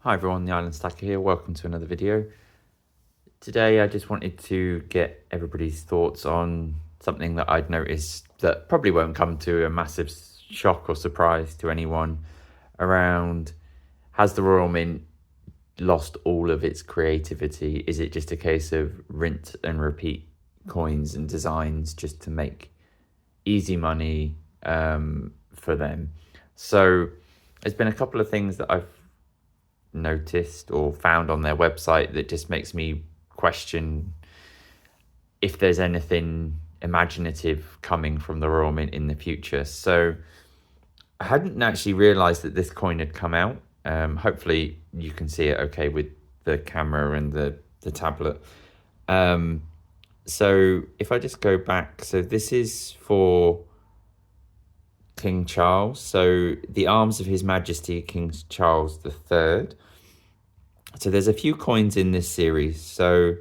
Hi everyone, the Island Stacker here. Welcome to another video. Today I just wanted to get everybody's thoughts on something that I'd noticed that probably won't come to a massive shock or surprise to anyone around, has the Royal Mint lost all of its creativity? Is it just a case of rinse and repeat coins and designs just to make easy money for them? So there's been a couple of things that I've noticed or found on their website that just makes me question if there's anything imaginative coming from the Royal Mint in the future. So I hadn't actually realized that this coin had come out. Hopefully you can see it okay with the camera and the tablet. So if I just go back, so this is for King Charles. So the arms of His Majesty King Charles III. So there's a few coins in this series. So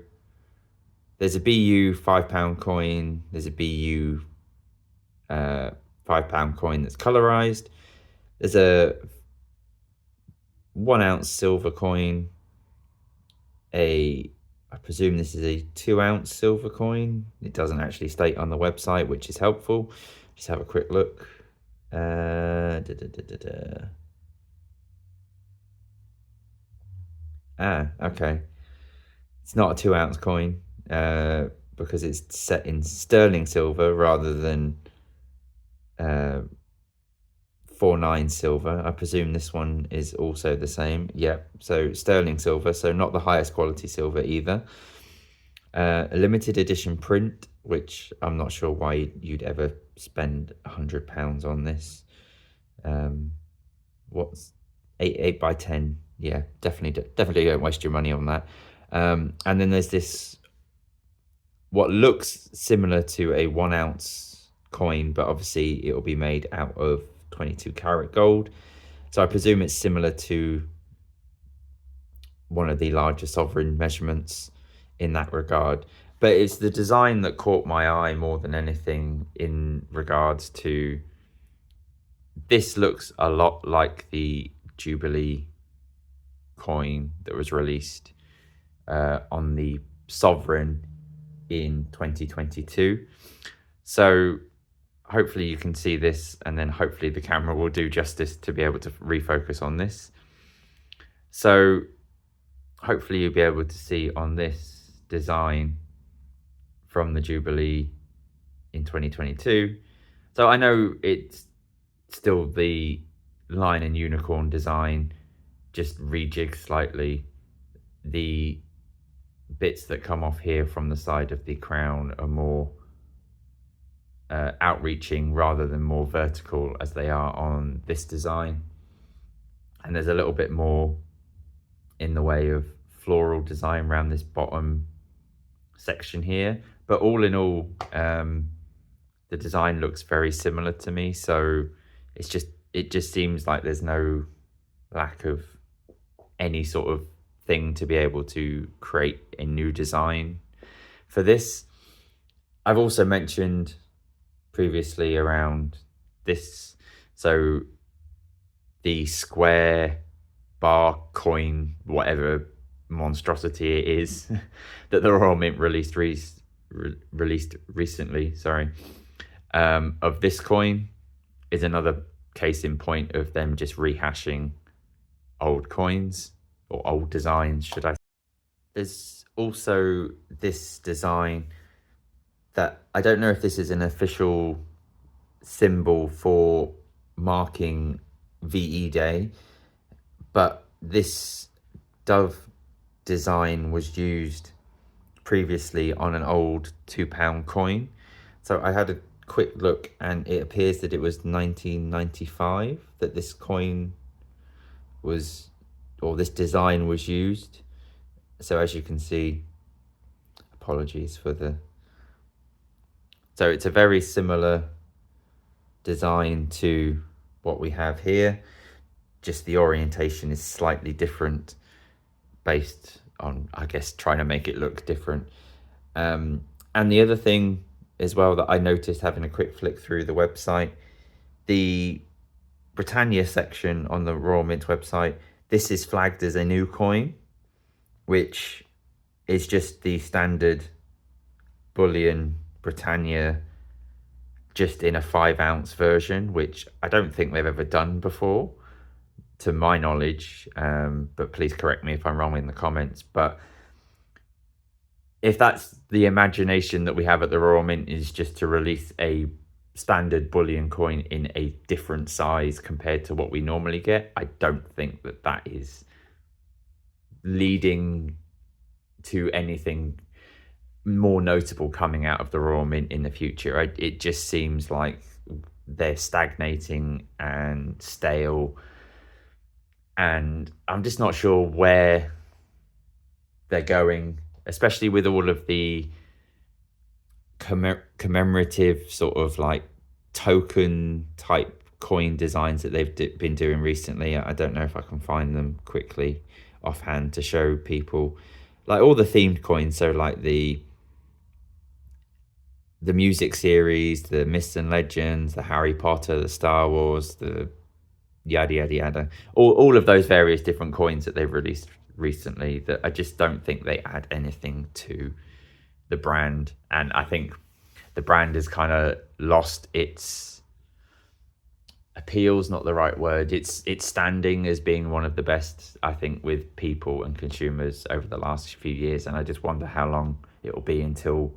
there's a BU £5 coin. There's a BU £5 coin that's colorized. There's a 1 ounce silver coin. I presume this is a 2 ounce silver coin. It doesn't actually state on the website, which is helpful. Just have a quick look. Okay. It's not a 2 ounce coin because it's set in sterling silver rather than 49 silver. I presume this one is also the same. Yep. So sterling silver, so not the highest quality silver either. A limited edition print, which I'm not sure why you'd ever spend £100 on this. What's 8 by 10? Yeah, definitely don't waste your money on that. And then there's this, what looks similar to a 1 ounce coin, but obviously it will be made out of 22 karat gold. So I presume it's similar to one of the larger sovereign measurements in that regard. But it's the design that caught my eye more than anything in regards to, this looks a lot like the Jubilee coin that was released on the Sovereign in 2022. So hopefully you can see this, and then hopefully the camera will do justice to be able to refocus on this. So hopefully you'll be able to see on this design from the Jubilee in 2022. So I know it's still the lion and unicorn design, just rejigged slightly. The bits that come off here from the side of the crown are more outreaching rather than more vertical as they are on this design. And there's a little bit more in the way of floral design around this bottom section here. But all in all, the design looks very similar to me. So it just seems like there's no lack of any sort of thing to be able to create a new design for this. I've also mentioned previously around this, so the square bar coin, whatever monstrosity it is, that the Royal Mint released recently, of this coin, is another case in point of them just rehashing old coins, or old designs, should I say. There's also this design that I don't know if this is an official symbol for marking VE Day, but this dove design was used previously on an old £2 coin. So I had a quick look, and it appears that it was 1995 that this coin was, or this design was used. So as you can see, apologies for the, so it's a very similar design to what we have here, just the orientation is slightly different based on, I guess, trying to make it look different. And the other thing as well that I noticed having a quick flick through the website, the Britannia section on the Royal Mint website this is flagged as a new coin, which is just the standard bullion Britannia, just in a 5-ounce version, which I don't think they've ever done before, to my knowledge. But please correct me if I'm wrong in the comments. But if that's the imagination that we have at the Royal Mint, is just to release a standard bullion coin in a different size compared to what we normally get, I don't think that that is leading to anything more notable coming out of the Royal Mint in the future. It just seems like they're stagnating and stale, and I'm just not sure where they're going, especially with all of the commemorative sort of like token type coin designs that they've been doing recently. I don't know if I can find them quickly offhand to show people, like all the themed coins. So like the music series, the Myths and Legends, the Harry Potter, the Star Wars, the yada yada yada, all of those various different coins that they've released recently, that I just don't think they add anything to the brand. And I think the brand has kind of lost its appeal's not the right word, it's standing as being one of the best, I think, with people and consumers over the last few years. And I just wonder how long it will be until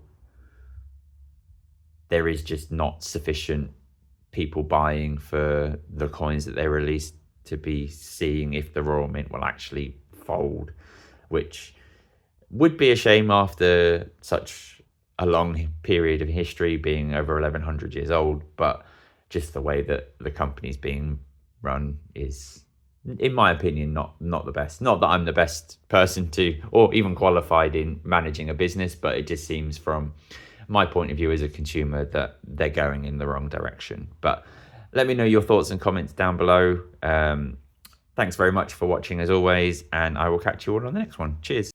there is just not sufficient people buying for the coins that they released to be seeing if the Royal Mint will actually fold, which would be a shame after such a long period of history, being over 1100 years old. But just the way that the company's being run is, in my opinion, not the best. Not that I'm the best person to, or even qualified in managing a business, but it just seems from my point of view as a consumer that they're going in the wrong direction. But let me know your thoughts and comments down below. Thanks very much for watching as always, and I will catch you all on the next one. Cheers.